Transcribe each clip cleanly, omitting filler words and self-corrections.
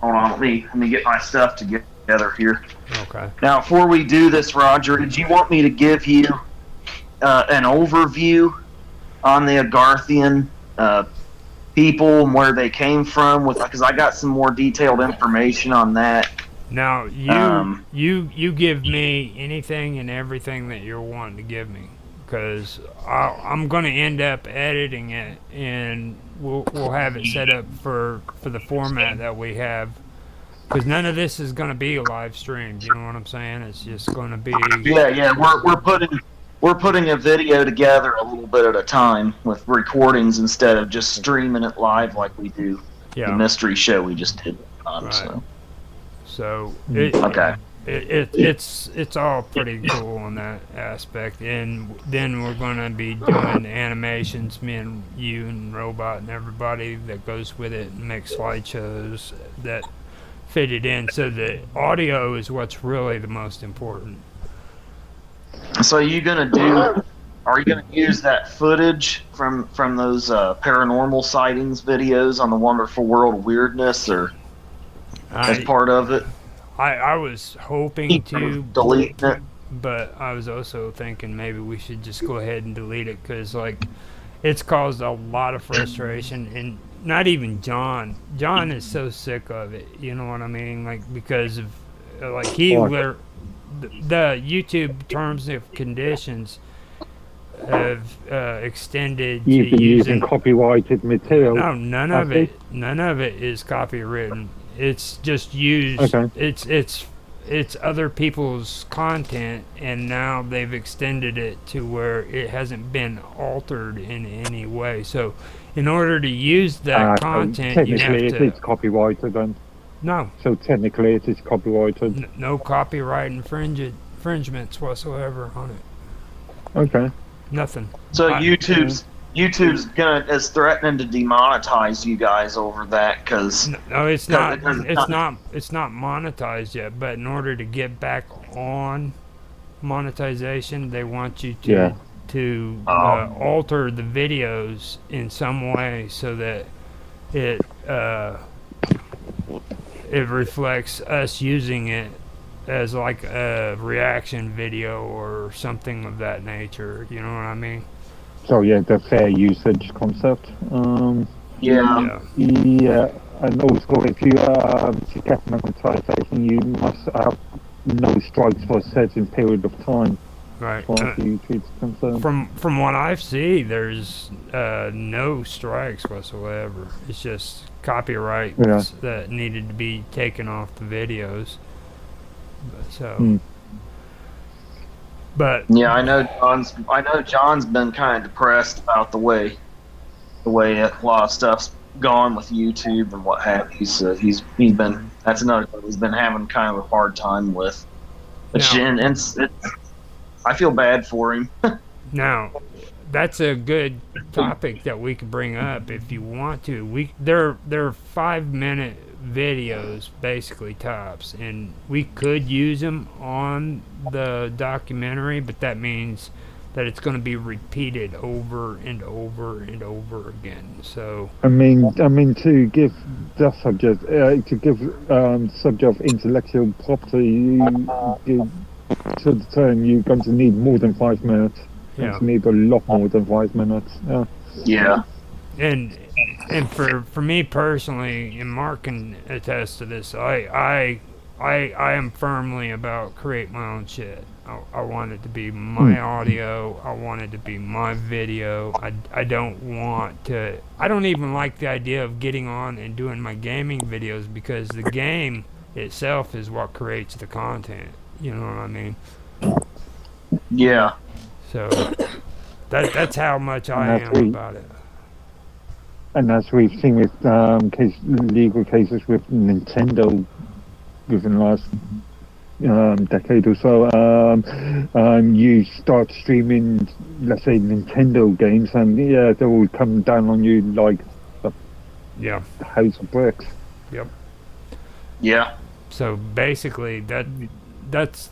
Hold on, let me get my stuff together here. Okay. Now, before we do this, Roger, did you want me to give you an overview on the Agarthian people and where they came from? Because I got some more detailed information on that. Now you give me anything and everything that you're wanting to give me, because I'm going to end up editing it, and we'll have it set up for the format that we have. Because none of this is going to be a live stream. You know what I'm saying? It's just going to be. Yeah. We're putting a video together a little bit at a time with recordings instead of just streaming it live like we do the mystery show we just did on. Right. So okay. It's all pretty cool in that aspect, and then we're going to be doing animations, me and you and Robot and everybody that goes with it, and make slideshows that fit it in. So the audio is what's really the most important. So are you gonna use that footage from those paranormal sightings videos on the Wonderful World of Weirdness, or as part of it? I was hoping to delete it, but I was also thinking maybe we should just go ahead and delete it, because like it's caused a lot of frustration, and not even John is so sick of it, you know what I mean, like because of like the YouTube terms of conditions have extended You've to been using copyrighted material. No, none of it is copywritten. It's just used. Okay. It's other people's content, and now they've extended it to where it hasn't been altered in any way. So, in order to use that content, you have to. Technically, it's copyrighted then. No. So technically, it is copyrighted. No copyright infringements whatsoever on it. Okay. Nothing. So YouTube's is threatening to demonetize you guys over that, because no, it's not. It's not monetized yet. But in order to get back on monetization, they want you to alter the videos in some way so that it reflects us using it as like a reaction video or something of that nature. You know what I mean? So yeah, the fair usage concept. Yeah. And also if you to get monetization, you must have no strikes for a certain period of time. Right. YouTube's concerned. From what I see, there's no strikes whatsoever. It's just copyrights that needed to be taken off the videos. So. But yeah, I know John's been kind of depressed about the way a lot of stuff's gone with YouTube and what have you. So he's been, that's another thing he's been having kind of a hard time with. I feel bad for him. Now, that's a good topic that we could bring up if you want to. They're 5-minute videos, basically tops, and we could use them on the documentary, but that means that it's going to be repeated over and over and over again. So I mean to give the subject subject of intellectual property, to the term, you're going to need more than 5 minutes. You're going to need a lot more than 5 minutes. Yeah. And for me personally, and Mark can attest to this, I am firmly about create my own shit. I want it to be my audio. I want it to be my video. I don't even like the idea of getting on and doing my gaming videos, because the game itself is what creates the content. You know what I mean? Yeah. So that's how much I am about it. And as we've seen with legal cases with Nintendo within the last decade or so, you start streaming, let's say, Nintendo games, and they will come down on you like a house of bricks. Yep. Yeah. So basically, that's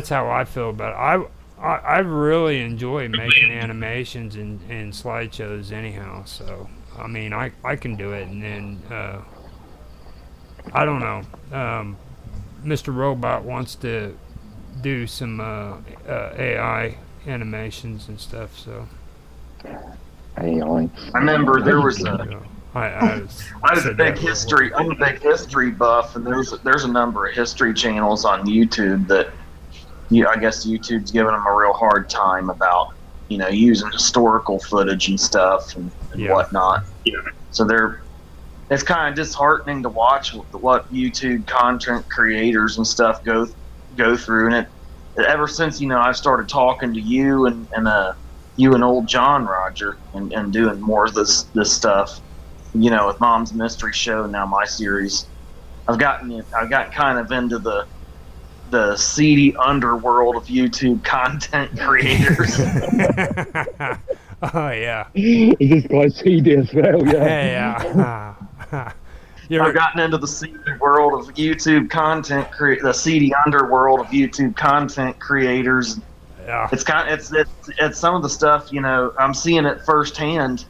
how I feel about it. I really enjoy making animations and slideshows anyhow. So I mean, I can do it, and then I don't know. Mr. Robot wants to do some AI animations and stuff, so. AI. I remember there was a. You know, I I'm a big history buff, and there's a number of history channels on YouTube that, I guess YouTube's giving them a real hard time about, using historical footage and stuff and whatnot. Yeah. So it's kind of disheartening to watch what YouTube content creators and stuff go through, and ever since I've started talking to you and you and old John Roger and doing more of this stuff, with Mom's Mystery Show, now my series, I've gotten kind of into the seedy underworld of YouTube content creators. Oh yeah. Is this quite seedy as well? Yeah. Yeah. I've gotten into the seedy world of YouTube content, the seedy underworld of YouTube content creators. Yeah. It's some of the stuff, I'm seeing it firsthand,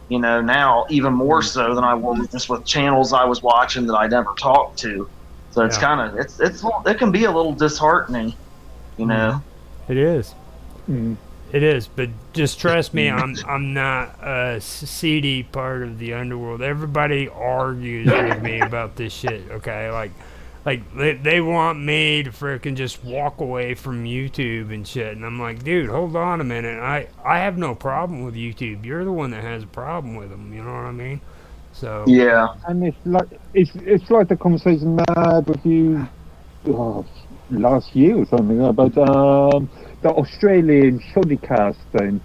now even more so than I was just with channels I was watching that I never talked to. So it's kind of it can be a little disheartening, It is. Mm. It is, but just trust me, I'm not a seedy part of the underworld. Everybody argues with me about this shit. Okay, like they want me to frickin' just walk away from YouTube and shit, and I'm like, dude, hold on a minute. I have no problem with YouTube. You're the one that has a problem with them. You know what I mean? So yeah, and it's like the conversation I had with you last year or something about the Australian shoddycast thing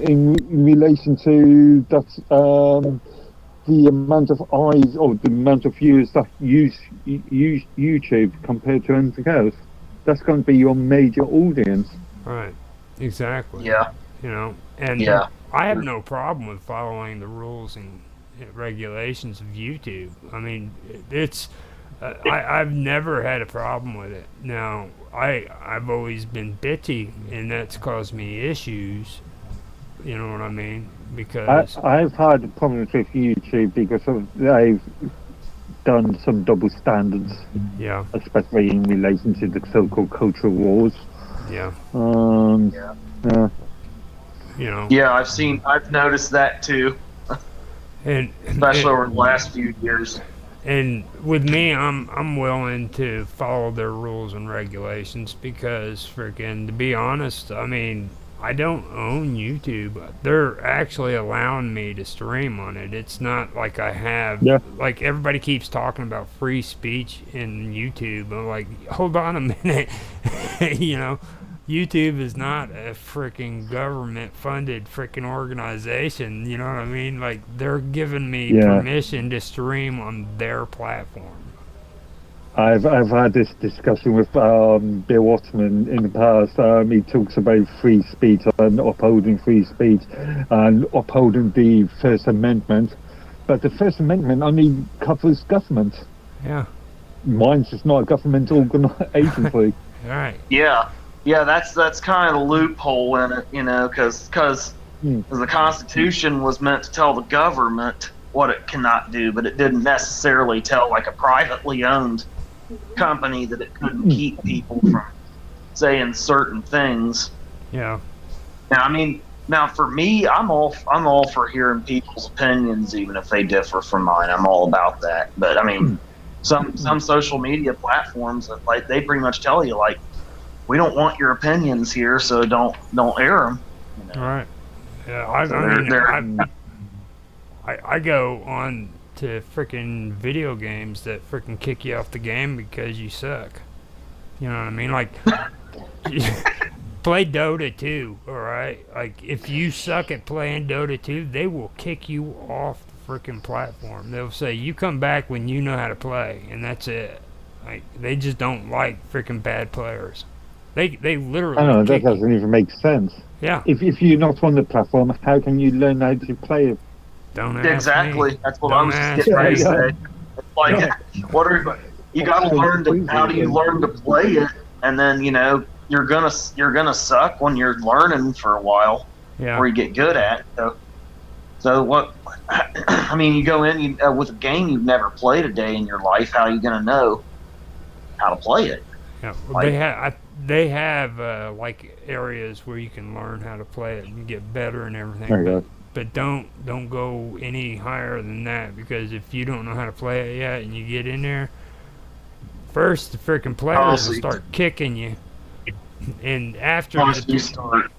in relation to that the amount of eyes or the amount of viewers that use YouTube compared to anything else. That's going to be your major audience. right, exactly. yeah, and yeah. I have no problem with following the rules and regulations of YouTube. I mean, it's I've never had a problem with it. Now, I've always been bitchy, and that's caused me issues. You know what I mean? Because I've had problems with YouTube because they've done some double standards. Yeah. Especially in relation to the so-called cultural wars. Yeah. Yeah. Yeah, I've noticed that too, and especially over the last few years. And with me, I'm willing to follow their rules and regulations because, freaking, to be honest, I mean, I don't own YouTube. They're actually allowing me to stream on it. It's not like I have, like everybody keeps talking about free speech in YouTube. I'm like, hold on a minute, YouTube is not a freaking government-funded freaking organization. You know what I mean? Like, they're giving me permission to stream on their platform. I've had this discussion with Bill Ottman in the past. He talks about free speech and upholding free speech and upholding the First Amendment. But the First Amendment only covers government. Yeah. Mine's just not a government agency. Right. Yeah. Yeah, that's kind of the loophole in it, because the Constitution was meant to tell the government what it cannot do, but it didn't necessarily tell like a privately owned company that it couldn't keep people from saying certain things. Yeah. Now for me, I'm all for hearing people's opinions, even if they differ from mine. I'm all about that. But some social media platforms, like, they pretty much tell you, like, we don't want your opinions here, so don't air them. Right. Yeah, I go on to freaking video games that freaking kick you off the game because you suck. You know what I mean? Like, play Dota 2, alright? Like, if you suck at playing Dota 2, they will kick you off the freaking platform. They'll say, you come back when you know how to play, and that's it. Like, they just don't like freaking bad players. They literally. I know, that doesn't even make sense. Yeah. If you're not on the platform, how can you learn how to play it? Don't ask exactly. me. That's what Don't I was ask just ready to me. say. It's like, you got to learn how do you learn to play it, and then you're gonna suck when you're learning for a while, Yeah. before you get good at it. So what? I mean, you go in with a game you've never played a day in your life. How are you going to know how to play it? Yeah, well, Like, they have like areas where you can learn how to play it and get better and There everything. you go. But don't go any higher than that, because if you don't know how to play it yet and you get in there, first the freaking players will Honestly. start kicking you, and after honestly, you start.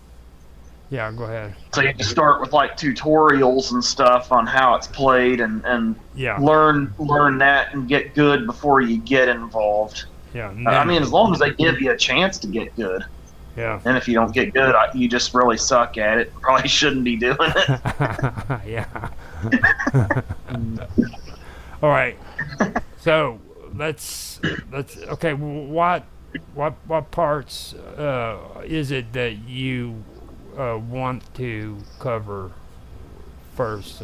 yeah, go ahead. So you just start with like tutorials and stuff on how it's played, and Yeah, learn that and get good before you get involved. yeah, and I then- mean, as long as they give you a chance to get good. yeah. And if you don't get good, you just really suck at it. Probably shouldn't be doing it. Yeah. All right. So let's okay. What parts is it that you want to cover first?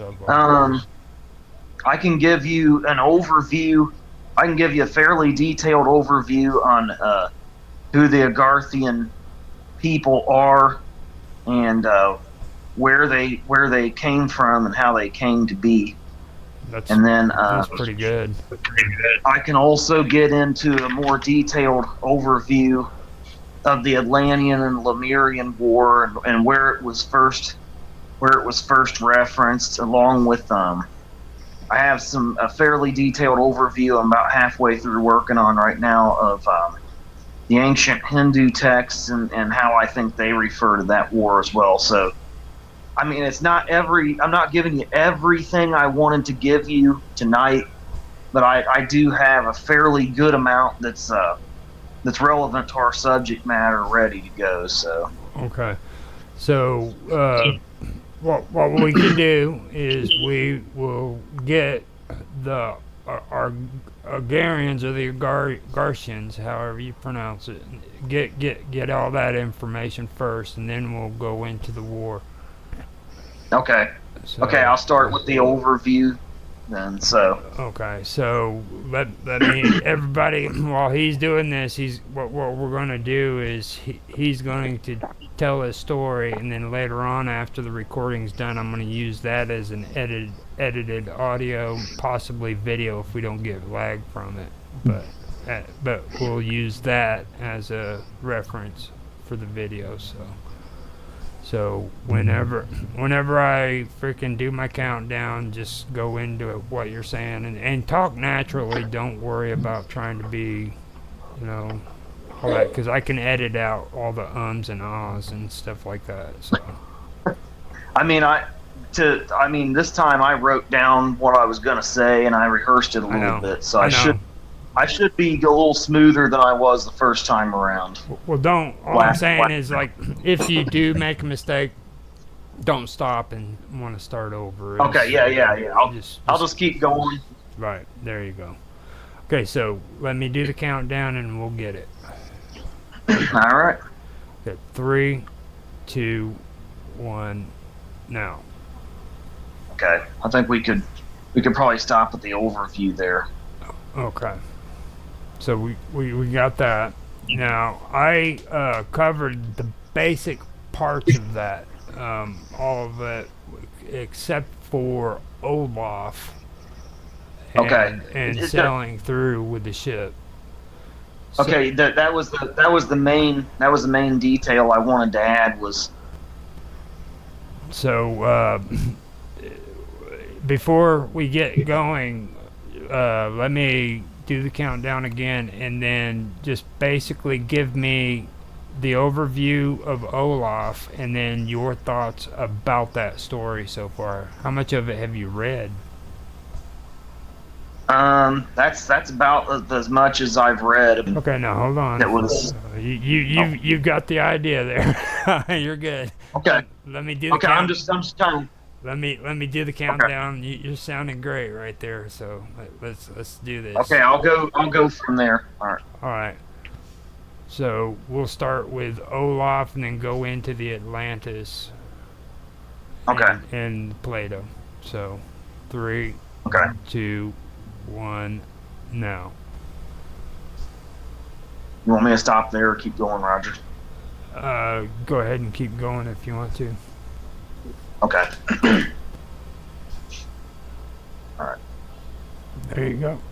I can give you an overview. I can give you a fairly detailed overview on who the Agarthian people are, and where they came from and how they came to be. And then That's pretty good. I can also get into a more detailed overview of the Atlantean and Lemurian War, and where it was first referenced, along with I have a fairly detailed overview I'm about halfway through working on right now of the ancient Hindu texts and how I think they refer to that war as well. So, I mean, I'm not giving you everything I wanted to give you tonight, but I do have a fairly good amount that's relevant to our subject matter ready to go. So. Okay. So what we can do is we will get the our Agarians or the Garcians, however you pronounce it, get all that information first, and then we'll go into the war. Okay. So, Okay, I'll start with the overview then. So. Okay, so let me everybody, while he's doing this, what we're going to do is he's going to tell his story, and then later on, after the recording's done, I'm going to use that as an edited audio, possibly video if we don't get lag from it. But we'll use that as a reference for the video. So whenever I freaking do my countdown, just go into what you're saying and talk naturally. Don't worry about trying to be, all that, because I can edit out all the ums and ahs and stuff like that. So. I mean, this time I wrote down what I was gonna say and I rehearsed it a little bit, so I should be a little smoother than I was the first time around. Well, all I'm saying is, like, if you do make a mistake, don't stop and want to start over. Okay, yeah. I'll just keep going. Right, there you go. Okay, so let me do the countdown and we'll get it. All right. Okay, 3, 2, 1, now. Okay, I think we could probably stop at the overview there. Okay. So we got that. Now, I covered the basic parts of that, all of it, except for Olaf and sailing through with the ship. So, okay, that was the main detail I wanted to add was. So before we get going, let me do the countdown again, and then just basically give me the overview of Olaf, and then your thoughts about that story so far. How much of it have you read? That's about as much as I've read. Okay, now hold on. That was you've got the idea there. You're good. Okay. Let me do the Okay, I'm just trying. Let me do the countdown. Okay. You're sounding great right there. So let's do this. Okay, I'll go from there. All right. So we'll start with Olaf and then go into the Atlantis. Okay. And Plato. So 3, okay. 2, 1, now. You want me to stop there or keep going, Roger? Go ahead and keep going if you want to. Okay. There you go.